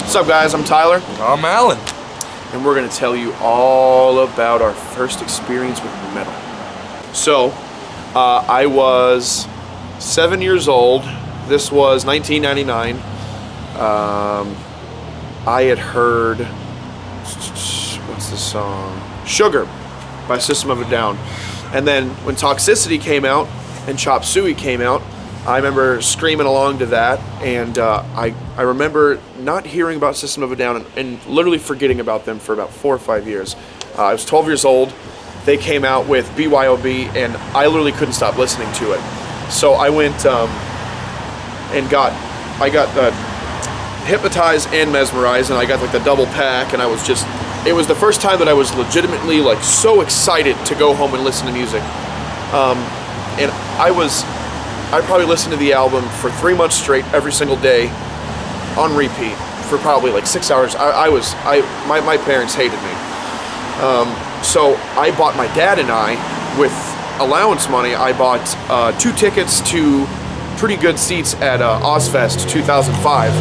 What's up, guys? I'm Tyler. I'm Alan. And we're going to tell you all about our first experience with metal. So, I was 7 years old. This was 1999. I had heard, what's the song? Sugar by System of a Down. And then when Toxicity came out and Chop Suey came out, I remember screaming along to that, and I remember not hearing about System of a Down and literally forgetting about them for about 4 or 5 years. I was 12 years old. They came out with BYOB, and I literally couldn't stop listening to it. So I went and got hypnotized and mesmerized, and I got like the double pack, and I was just, it was the first time that I was legitimately like so excited to go home and listen to music. And I probably listened to the album for 3 months straight, every single day, on repeat, for probably like 6 hours. My parents hated me. So I bought, my dad and I, with allowance money, I bought 2 tickets to pretty good seats at Ozfest 2005.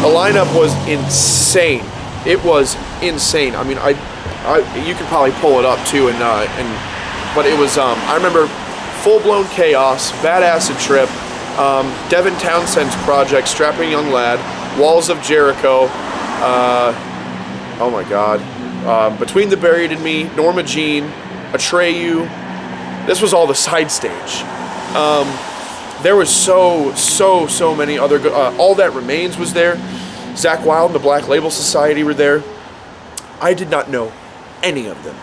The lineup was insane. It was insane. I mean, you could probably pull it up too, but it was, I remember Full-Blown Chaos, Bad Acid Trip, Devin Townsend's project, Strapping Young Lad, Walls of Jericho, oh my god, Between the Buried and Me, Norma Jean, Atreyu. This was all the side stage. There was so many other good, All That Remains was there. Zakk Wylde and the Black Label Society were there. I did not know any of them.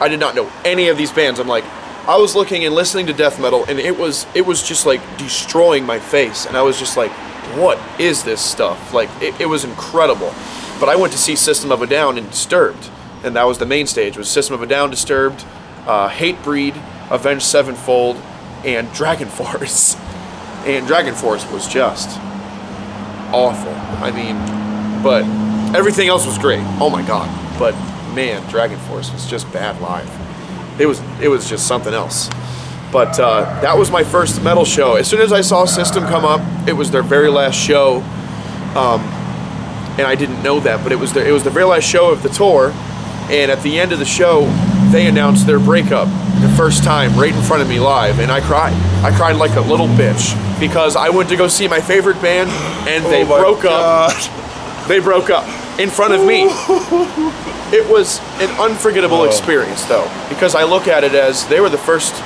I did not know any of these bands. I'm like, I was looking and listening to death metal, and it was just like destroying my face, and I was just like, what is this stuff? Like, it was incredible. But I went to see System of a Down and Disturbed, and that was the main stage. It was System of a Down, Disturbed, Hatebreed, Avenged Sevenfold, and Dragon Force. And Dragon Force was just awful. I mean, but everything else was great. Oh my god. But man, Dragon Force was just bad live. It was just something else. But that was my first metal show. As soon as I saw System come up, it was their very last show, and I didn't know that, but it was the very last show of the tour. And at the end of the show, they announced their breakup the first time right in front of me live, and I cried. I cried like a little bitch because I went to go see my favorite band, and they broke up. They broke up in front of me. It was an unforgettable experience, though, because I look at it as we were the first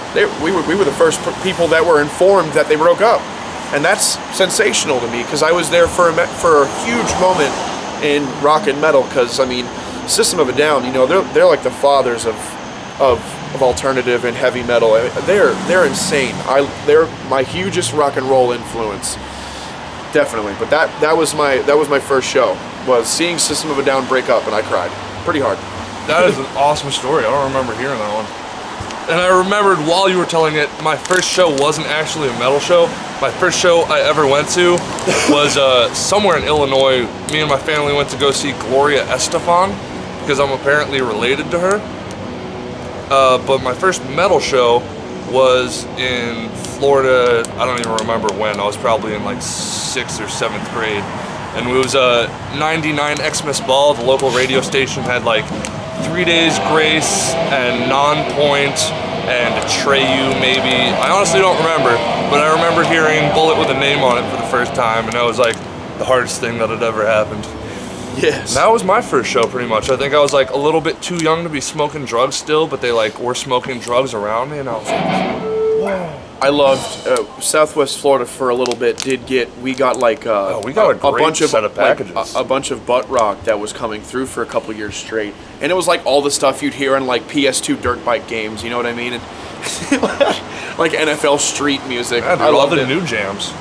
people that were informed that they broke up, and that's sensational to me because I was there for a huge moment in rock and metal. Because I mean, System of a Down, you know, they're like the fathers of alternative and heavy metal. They're insane. They're my hugest rock and roll influence, definitely. But that was my first show, was seeing System of a Down break up, and I cried pretty hard. That is an awesome story. I don't remember hearing that one. And I remembered while you were telling it, my first show wasn't actually a metal show. My first show I ever went to was somewhere in Illinois. Me and my family went to go see Gloria Estefan because I'm apparently related to her. But my first metal show was in Florida. I don't even remember when. I was probably in like 6th or 7th grade. And it was a 99 Xmas Ball. The local radio station had like 3 Days Grace and Non-Point and Atreyu maybe. I honestly don't remember, but I remember hearing Bullet with a Name on it for the first time, and that was like the hardest thing that had ever happened. Yes. And that was my first show pretty much. I think I was like a little bit too young to be smoking drugs still, but they like were smoking drugs around me, and I was like, wow. I loved Southwest Florida for a little bit. We got like we got a great bunch of set of packages. Like, a bunch of butt rock that was coming through for a couple years straight, and it was like all the stuff you'd hear on like PS2 dirt bike games. You know what I mean? And like NFL street music. Yeah, dude, I all loved the it. new jams.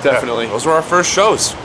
Definitely. Yeah, those were our first shows.